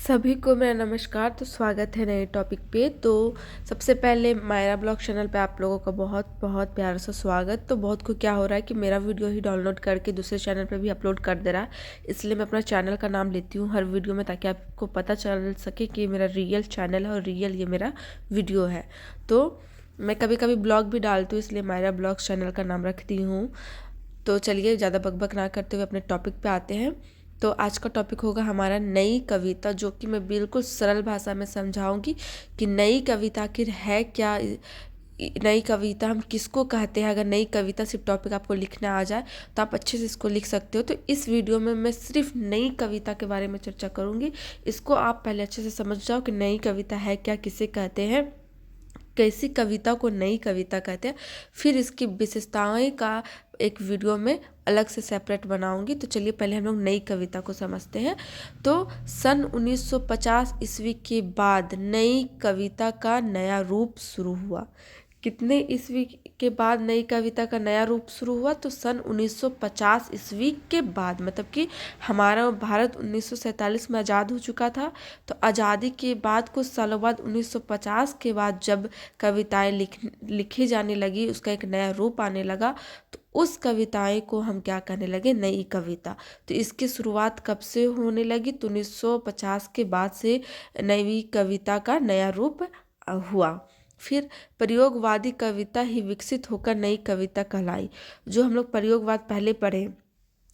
सभी को मेरा नमस्कार। तो स्वागत है नए टॉपिक पे। तो सबसे पहले मायरा ब्लॉग चैनल पे आप लोगों का बहुत बहुत प्यार से स्वागत। तो बहुत को क्या हो रहा है कि मेरा वीडियो ही डाउनलोड करके दूसरे चैनल पे भी अपलोड कर दे रहा है, इसलिए मैं अपना चैनल का नाम लेती हूँ हर वीडियो में, ताकि आपको पता चल सके कि मेरा रियल चैनल है और रियल ये मेरा वीडियो है। तो मैं कभी कभी ब्लॉग भी डालती हूँ, इसलिए मायरा ब्लॉग चैनल का नाम रखती हूँ। तो चलिए ज़्यादा बकबक ना करते हुए अपने टॉपिक पे आते हैं। तो आज का टॉपिक होगा हमारा नई कविता, जो कि मैं बिल्कुल सरल भाषा में समझाऊंगी कि नई कविता आखिर है क्या। नई कविता हम किसको कहते हैं। अगर नई कविता सिर्फ टॉपिक आपको लिखना आ जाए तो आप अच्छे से इसको लिख सकते हो। तो इस वीडियो में मैं सिर्फ नई कविता के बारे में चर्चा करूंगी। इसको आप पहले अच्छे से समझ जाओ कि नई कविता है क्या, किसे कहते हैं, कैसी कविता को नई कविता कहते हैं। फिर इसकी विशेषताएं का एक वीडियो में अलग से सेपरेट बनाऊंगी। तो चलिए पहले हम लोग नई कविता को समझते हैं। तो सन 1950 ईस्वी के बाद नई कविता का नया रूप शुरू हुआ। कितने ईस्वी के बाद नई कविता का नया रूप शुरू हुआ? तो सन 1950 ईस्वी के बाद, मतलब कि हमारा भारत 1947 में आज़ाद हो चुका था। तो आज़ादी के बाद कुछ सालों बाद 1950 के बाद जब कविताएं लिखी जाने लगी, उसका एक नया रूप आने लगा, तो उस कविताएं को हम क्या कहने लगे? नई कविता। तो इसकी शुरुआत कब से होने लगी? तो 1950 के बाद से नई कविता का नया रूप हुआ। फिर प्रयोगवादी कविता ही विकसित होकर नई कविता कहलाई। जो हम लोग प्रयोगवाद पहले पढ़े,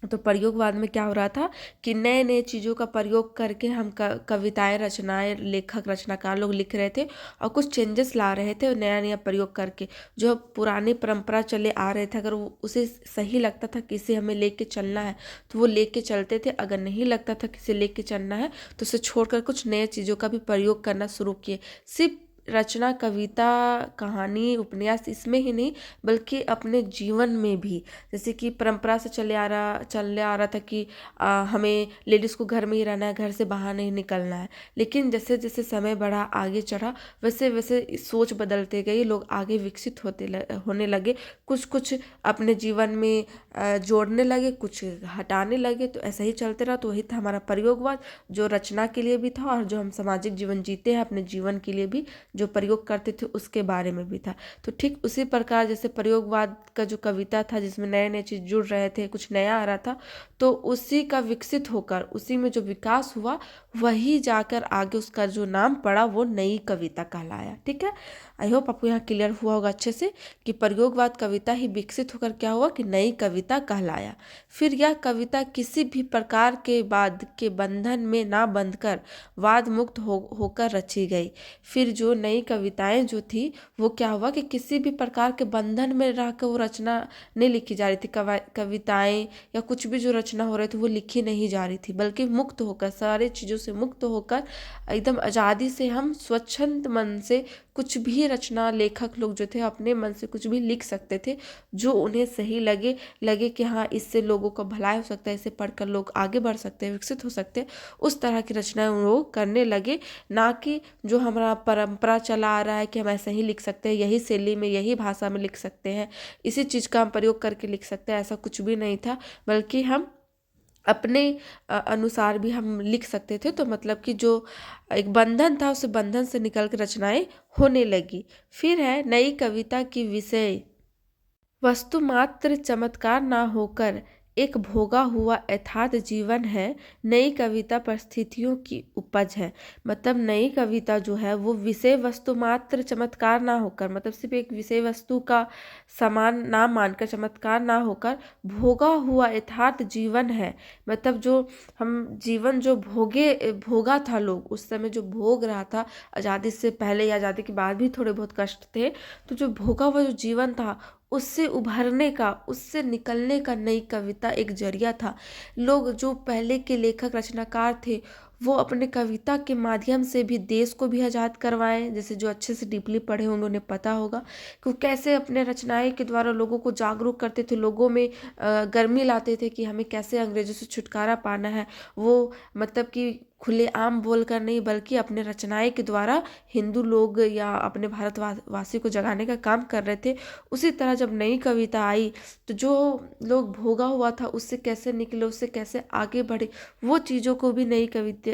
तो प्रयोगवाद में क्या हो रहा था कि नए नए चीज़ों का प्रयोग करके हम कविताएं, रचनाएं, लेखक रचनाकार लोग लिख रहे थे और कुछ चेंजेस ला रहे थे नया नया प्रयोग करके। जो पुरानी परंपरा चले आ रहे थे, अगर वो उसे सही लगता था कि इसे हमें लेके चलना है तो वो लेके चलते थे। अगर नहीं लगता था कि इसे लेके चलना है तो उसे छोड़कर कुछ नए चीज़ों का भी प्रयोग करना शुरू किए। सिर्फ रचना, कविता, कहानी, उपन्यास इसमें ही नहीं, बल्कि अपने जीवन में भी। जैसे कि परंपरा से चले आ रहा था कि हमें लेडीज़ को घर में ही रहना है, घर से बाहर नहीं निकलना है। लेकिन जैसे जैसे समय बढ़ा, आगे चढ़ा, वैसे वैसे सोच बदलते गई, लोग आगे विकसित होने लगे। कुछ कुछ अपने जीवन में जोड़ने लगे, कुछ हटाने लगे। तो ऐसा ही चलते रहा। तो वही था हमारा प्रयोगवाद, जो रचना के लिए भी था और जो हम सामाजिक जीवन जीते हैं अपने जीवन के लिए भी जो प्रयोग करते थे उसके बारे में भी था। तो ठीक उसी प्रकार जैसे प्रयोगवाद का जो कविता था, जिसमें नए नए चीज़ जुड़ रहे थे, कुछ नया आ रहा था, तो उसी का विकसित होकर उसी में जो विकास हुआ, वही जाकर आगे उसका जो नाम पड़ा वो नई कविता कहलाया। ठीक है, आई होप आपको यहाँ क्लियर हुआ होगा अच्छे से कि प्रयोगवाद कविता ही विकसित होकर क्या हुआ कि नई कविता कहलाया। फिर यह कविता किसी भी प्रकार के वाद के बंधन में ना बंधकर वाद मुक्त होकर रची गई। फिर जो नई कविताएं जो थी वो क्या हुआ कि किसी भी प्रकार के बंधन में रहकर वो रचना नहीं लिखी जा रही थी। कविताएं या कुछ भी जो रचना हो रही थी वो लिखी नहीं जा रही थी, बल्कि मुक्त होकर, सारे चीज़ों से मुक्त होकर, एकदम आज़ादी से हम स्वच्छंद मन से कुछ भी रचना, लेखक लोग जो थे अपने मन से कुछ भी लिख सकते थे, जो उन्हें सही लगे कि हाँ इससे लोगों का भलाई हो सकता है, इसे पढ़कर लोग आगे बढ़ सकते हैं, विकसित हो सकते हैं। उस तरह की रचनाएं वो करने लगे, ना कि जो हमारा परंपरा चला आ रहा है कि हम ऐसे ही लिख सकते हैं, यही शैली में, यही भाषा में लिख सकते हैं, इसी चीज़ का हम प्रयोग करके लिख सकते हैं। ऐसा कुछ भी नहीं था, बल्कि हम अपने अनुसार भी हम लिख सकते थे। तो मतलब कि जो एक बंधन था, उस बंधन से निकल कर रचनाएं होने लगी। फिर है नई कविता की विषय वस्तु मात्र चमत्कार ना होकर एक भोगा हुआ यथार्थ जीवन है। नई कविता परिस्थितियों की उपज है। मतलब नई कविता जो है वो विषय वस्तु मात्र चमत्कार ना होकर, मतलब सिर्फ एक विषय वस्तु का समान ना मानकर, चमत्कार ना होकर, भोगा हुआ यथार्थ जीवन है। मतलब जो हम जीवन जो भोगा था, लोग उस समय जो भोग रहा था, आज़ादी से पहले या आज़ादी के बाद भी थोड़े बहुत कष्ट थे, तो जो भोगा हुआ जो जीवन था उससे उभरने का, उससे निकलने का नई कविता एक जरिया था। लोग जो पहले के लेखक रचनाकार थे वो अपने कविता के माध्यम से भी देश को भी आज़ाद करवाएं। जैसे जो अच्छे से डीपली पढ़े होंगे उन्हें पता होगा कि वो कैसे अपने रचनाएं के द्वारा लोगों को जागरूक करते थे, लोगों में गर्मी लाते थे कि हमें कैसे अंग्रेजों से छुटकारा पाना है। वो मतलब कि खुलेआम बोलकर नहीं बल्कि अपने रचनाएं के द्वारा हिंदू लोग या अपने भारतवासी को जगाने का काम कर रहे थे। उसी तरह जब नई कविता आई तो जो लोग भोगा हुआ था उससे कैसे निकले, उससे कैसे आगे बढ़े, वो चीज़ों को भी नई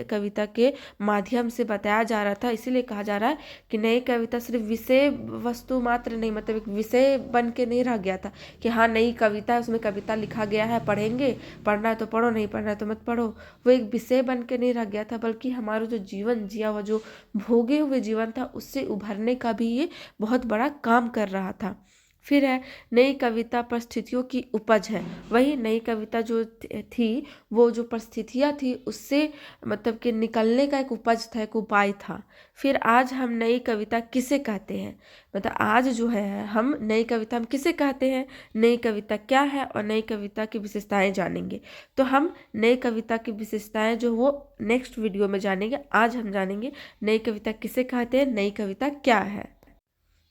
कविता के माध्यम से बताया जा रहा था। इसीलिए कहा जा रहा है कि नई कविता सिर्फ विषय वस्तु मात्र नहीं, मतलब एक विषय बन के नहीं रह गया था कि हाँ नई कविता है, उसमें कविता लिखा गया है, पढ़ेंगे, पढ़ना है तो पढ़ो, नहीं पढ़ना है तो मत पढ़ो। वो एक विषय बन के नहीं रह गया था, बल्कि हमारा जो जीवन जिया हुआ, जो भोगे हुए जीवन था, उससे उभरने का भी ये बहुत बड़ा काम कर रहा था। फिर है नई कविता परिस्थितियों की उपज है। वही नई कविता जो थी वो जो परिस्थितियाँ थी उससे मतलब कि निकलने का एक उपज था, एक उपाय था। फिर आज हम नई कविता किसे कहते हैं, मतलब आज जो है हम नई कविता हम किसे कहते हैं, नई कविता क्या है और नई कविता की विशेषताएं जानेंगे। तो हम नई कविता की विशेषताएं जो वो नेक्स्ट वीडियो में जानेंगे। आज हम जानेंगे नई कविता किसे कहते हैं, नई कविता क्या है।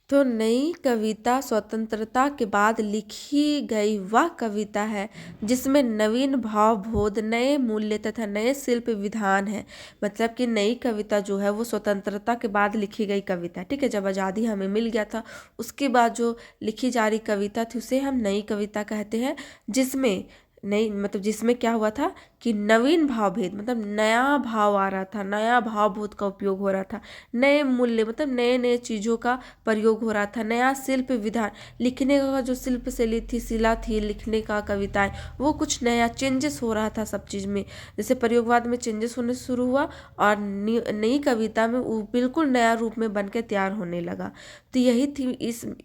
तो नई कविता स्वतंत्रता के बाद लिखी गई वह कविता है जिसमें नवीन भावबोध, नए मूल्य तथा नए शिल्प विधान है। मतलब कि नई कविता जो है वो स्वतंत्रता के बाद लिखी गई कविता है, ठीक है। जब आज़ादी हमें मिल गया था उसके बाद जो लिखी जा रही कविता थी उसे हम नई कविता कहते हैं, जिसमें नई मतलब जिसमें क्या हुआ था कि नवीन भावभेद, मतलब नया भाव आ रहा था, नया भावबोध का उपयोग हो रहा था, नए मूल्य मतलब नए नए चीज़ों का प्रयोग हो रहा था, नया शिल्प विधान, लिखने का जो शिल्प शैली थी, शिला थी लिखने का, कविताएं, वो कुछ नया चेंजेस हो रहा था सब चीज़ में। जैसे प्रयोगवाद में चेंजेस होने शुरू हुआ और नई कविता में वो बिल्कुल नया रूप में बन के तैयार होने लगा। तो यही थी,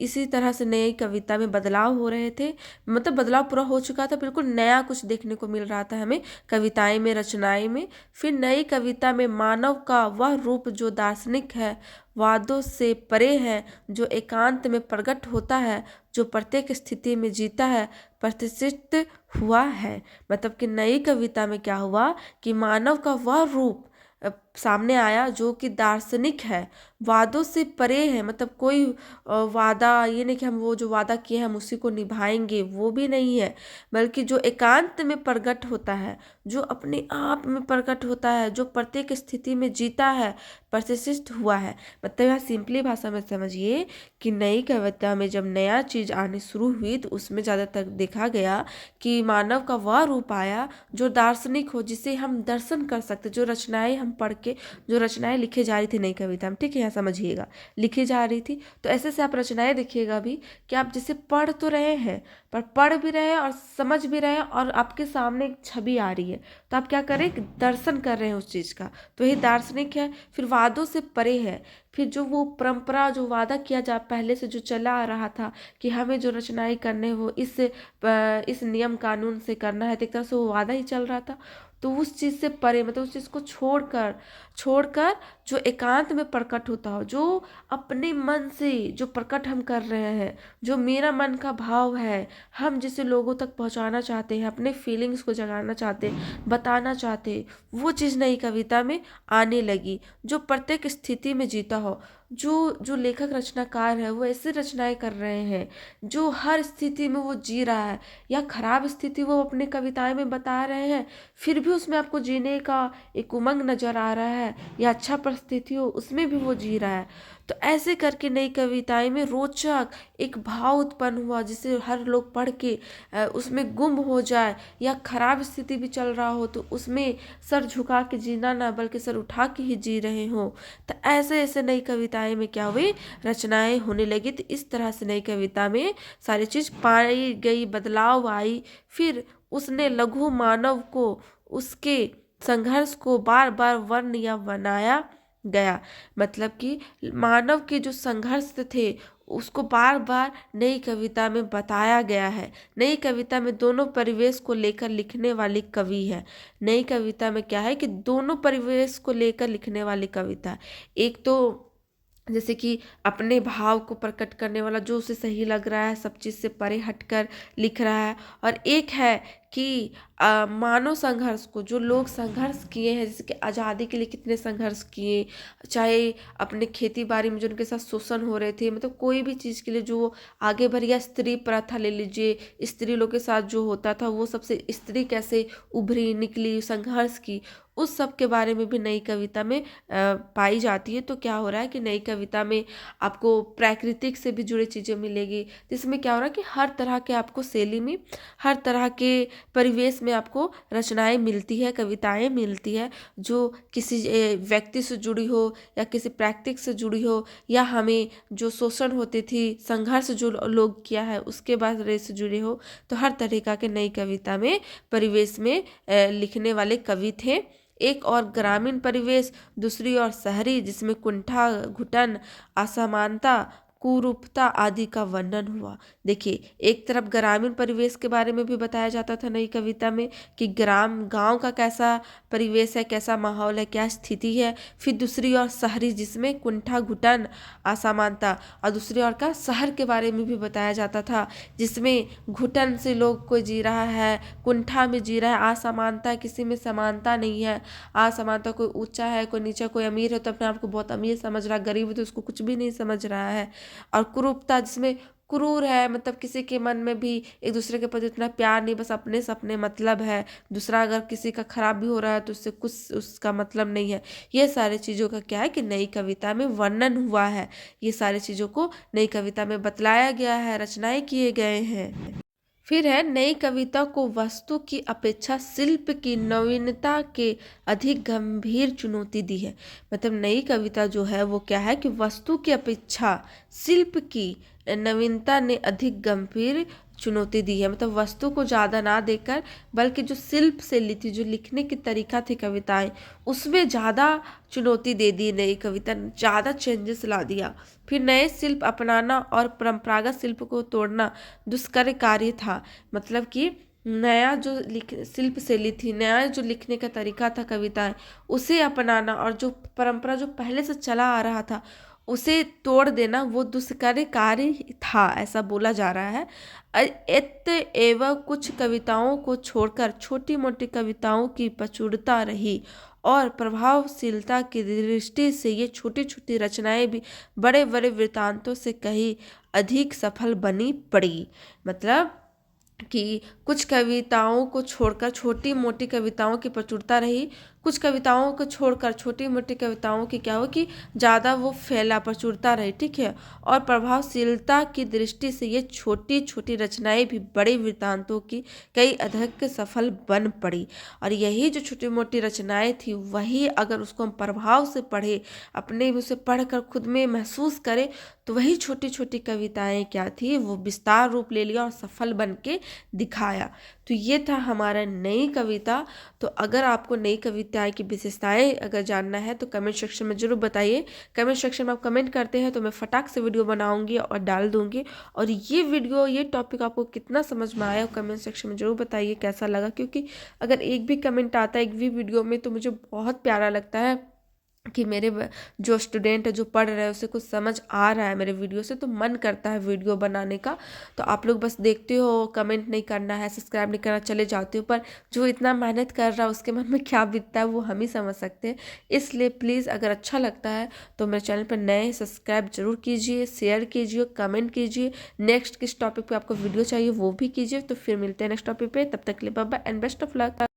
इसी तरह से नई कविता में बदलाव हो रहे थे, मतलब बदलाव पूरा हो चुका था, बिल्कुल नया कुछ देखने को मिल रहा था हमें कविताएं में, रचनाएं में। फिर नई कविता में मानव का वह रूप जो दार्शनिक है, वादों से परे है, जो एकांत में प्रकट होता है, जो प्रत्येक स्थिति में जीता है, प्रतिष्ठित हुआ है। मतलब कि नई कविता में क्या हुआ कि मानव का वह रूप सामने आया जो कि दार्शनिक है, वादों से परे है, मतलब कोई वादा ये नहीं कि हम वो जो वादा किए हम उसी को निभाएंगे, वो भी नहीं है, बल्कि जो एकांत में प्रकट होता है, जो अपने आप में प्रकट होता है, जो प्रत्येक स्थिति में जीता है, प्रतिष्ठित हुआ है। मतलब यहाँ सिंपली भाषा में समझिए कि नई कविता में जब नया चीज़ आनी शुरू हुई तो उसमें ज़्यादातर देखा गया कि मानव का वह रूप आया जो दार्शनिक हो, जिसे हम दर्शन कर सकते, जो रचनाएं हम पढ़ के, जो रचनाएं लिखी जा रही थी नई कविता में, ठीक है, यहाँ समझिएगा, लिखी जा रही थी। तो ऐसे से आप रचनाएं देखिएगा भी कि आप जिसे पढ़ तो रहे हैं, पर पढ़ भी रहे हैं और समझ भी रहे हैं और आपके सामने एक छवि आ रही है, तो आप क्या करें, दर्शन कर रहे हैं उस चीज़ का, तो यही दार्शनिक है। फिर वादों से परे है, फिर जो वो परंपरा, जो वादा किया जा पहले से जो चला आ रहा था कि हमें जो रचनाएं करने हो इस नियम कानून से करना है, तो एक तरह से वो वादा ही चल रहा था। तो उस चीज़ से परे, मतलब उस चीज़ को छोड़कर जो एकांत में प्रकट होता हो, जो अपने मन से जो प्रकट हम कर रहे हैं, जो मेरा मन का भाव है, हम जिसे लोगों तक पहुंचाना चाहते हैं, अपने फीलिंग्स को जगाना चाहते हैं, बताना चाहते हैं, वो चीज़ नई कविता में आने लगी, जो प्रत्येक स्थिति में जीता हो। जो लेखक रचनाकार है वो ऐसे रचनाएं कर रहे हैं जो हर स्थिति में वो जी रहा है, या खराब स्थिति वो अपने कविताएं में बता रहे हैं, फिर भी उसमें आपको जीने का एक उमंग नजर आ रहा है, या अच्छा परिस्थिति हो उसमें भी वो जी रहा है। तो ऐसे करके नई कविताएं में रोचक एक भाव उत्पन्न हुआ जिसे हर लोग पढ़ के उसमें गुम हो जाए, या खराब स्थिति भी चल रहा हो तो उसमें सर झुका के जीना ना बल्कि सर उठा के ही जी रहे हो। तो ऐसे ऐसे नई कविताएं में क्या हुई, रचनाएं होने लगी। तो इस तरह से नई कविता में सारी चीज़ पाई गई, बदलाव आई। फिर उसने लघु मानव को, उसके संघर्ष को बार बार वर्ण या बनाया गया, मतलब कि मानव के जो संघर्ष थे उसको बार बार नई कविता में बताया गया है। नई कविता में दोनों परिवेश को लेकर लिखने वाली कवि है। नई कविता में क्या है कि दोनों परिवेश को लेकर लिखने वाली कविता, एक तो जैसे कि अपने भाव को प्रकट करने वाला, जो उसे सही लग रहा है, सब चीज़ से परे हटकर लिख रहा है, और एक है कि मानव संघर्ष को, जो लोग संघर्ष किए हैं, जैसे कि आज़ादी के लिए कितने संघर्ष किए, चाहे अपने खेती बाड़ी में जो उनके साथ शोषण हो रहे थे, मतलब कोई भी चीज़ के लिए जो आगे बढ़ गया, स्त्री प्रथा ले लीजिए, स्त्री लोग के साथ जो होता था वो सबसे स्त्री कैसे उभरी निकली, संघर्ष की, उस सब के बारे में भी नई कविता में पाई जाती है। तो क्या हो रहा है कि नई कविता में आपको प्राकृतिक से भी जुड़ी चीज़ें मिलेगी, जिसमें क्या हो रहा है कि हर तरह के आपको शैली में, हर तरह के परिवेश में आपको रचनाएं मिलती है, कविताएं मिलती है, जो किसी व्यक्ति से जुड़ी हो या किसी प्राकृतिक से जुड़ी हो, या हमें जो शोषण होती थी, संघर्ष जो लोग किया है उसके बाद से जुड़े हो। तो हर तरीका के नई कविता में परिवेश में लिखने वाले कवि थे। एक और ग्रामीण परिवेश, दूसरी ओर शहरी, जिसमें कुंठा, घुटन, असमानता, कुरूपता आदि का वर्णन हुआ। देखिए, एक तरफ ग्रामीण परिवेश के बारे में भी बताया जाता था नई कविता में कि गांव का कैसा परिवेश है, कैसा माहौल है, क्या स्थिति है। फिर दूसरी ओर शहरी, जिसमें कुंठा, घुटन, असमानता, और दूसरी ओर का शहर के बारे में भी बताया जाता था, जिसमें घुटन से लोग कोई जी रहा है, कुंठा में जी रहा है, असमानता, किसी में समानता नहीं है, असमानता, कोई ऊंचा है कोई नीचा, कोई अमीर है तो अपने आप को बहुत अमीर समझ रहा है, गरीब है तो उसको कुछ भी नहीं समझ रहा है। और कुरूपता, जिसमें क्रूर है, मतलब किसी के मन में भी एक दूसरे के प्रति इतना प्यार नहीं, बस अपने से अपने मतलब है, दूसरा अगर किसी का खराब भी हो रहा है तो उससे कुछ उसका मतलब नहीं है। ये सारी चीज़ों का क्या है कि नई कविता में वर्णन हुआ है, ये सारी चीज़ों को नई कविता में बतलाया गया है, रचनाएं किए गए हैं। फिर है, नई कविता को वस्तु की अपेक्षा शिल्प की नवीनता के अधिक गंभीर चुनौती दी है। मतलब नई कविता जो है वो क्या है कि वस्तु की अपेक्षा शिल्प की नवीनता ने अधिक गंभीर चुनौती दी है। मतलब वस्तु को ज़्यादा ना देकर, बल्कि जो शिल्प से ली थी, जो लिखने की तरीका थी कविताएं, उसमें ज़्यादा चुनौती दे दी नई कविता, ज़्यादा चेंजेस ला दिया। फिर नए शिल्प अपनाना और परंपरागत शिल्प को तोड़ना दुष्कर कार्य था। मतलब कि नया जो शिल्प शैली थी, नया जो लिखने का तरीका था कविताएं, उसे अपनाना, और जो परंपरा जो पहले से चला आ रहा था उसे तोड़ देना, वो दुष्कर कार्य था, ऐसा बोला जा रहा है। एवं कुछ कविताओं को छोड़कर छोटी मोटी कविताओं की प्रचुरता रही, और प्रभावशीलता की दृष्टि से ये छोटी छोटी रचनाएं भी बड़े बड़े वृत्तांतों से कहीं अधिक सफल बनी पड़ी। मतलब कि कुछ कविताओं को छोड़कर छोटी मोटी कविताओं की प्रचुरता रही, कुछ कविताओं को छोड़कर छोटी मोटी कविताओं की क्या हो कि ज़्यादा वो फैला, प्रचुरता रही, ठीक है। और प्रभावशीलता की दृष्टि से ये छोटी छोटी रचनाएं भी बड़े वृत्तांतों की कई अधिक सफल बन पड़ी। और यही जो छोटी मोटी रचनाएं थी, वही अगर उसको हम प्रभाव से पढ़े, अपने उसे पढ़कर खुद में महसूस करें, तो वही छोटी छोटी कविताएं क्या थी, वो विस्तार रूप ले लिया और सफल बन के दिखाया। तो ये था हमारा नई कविता। तो अगर आपको नई कविताएं की विशेषताएं अगर जानना है तो कमेंट सेक्शन में ज़रूर बताइए। कमेंट सेक्शन में आप कमेंट करते हैं तो मैं फटाक से वीडियो बनाऊंगी और डाल दूंगी। और ये वीडियो, ये टॉपिक आपको कितना समझ में आया कमेंट सेक्शन में ज़रूर बताइए कैसा लगा, क्योंकि अगर एक भी कमेंट आता है एक भी वीडियो में तो मुझे बहुत प्यारा लगता है कि मेरे जो स्टूडेंट है, जो पढ़ रहे हैं, उसे कुछ समझ आ रहा है मेरे वीडियो से, तो मन करता है वीडियो बनाने का। तो आप लोग बस देखते हो, कमेंट नहीं करना है, सब्सक्राइब नहीं करना, चले जाते हो, पर जो इतना मेहनत कर रहा है उसके मन में क्या बीतता है वो हम ही समझ सकते हैं। इसलिए प्लीज़ अगर अच्छा लगता है तो मेरे चैनल पर नए सब्सक्राइब जरूर कीजिए, शेयर कीजिए, कमेंट कीजिए। नेक्स्ट किस टॉपिक पर आपको वीडियो चाहिए वो भी कीजिए। तो फिर मिलते हैं नेक्स्ट टॉपिक पर, तब तक के लिए bye bye and best of luck.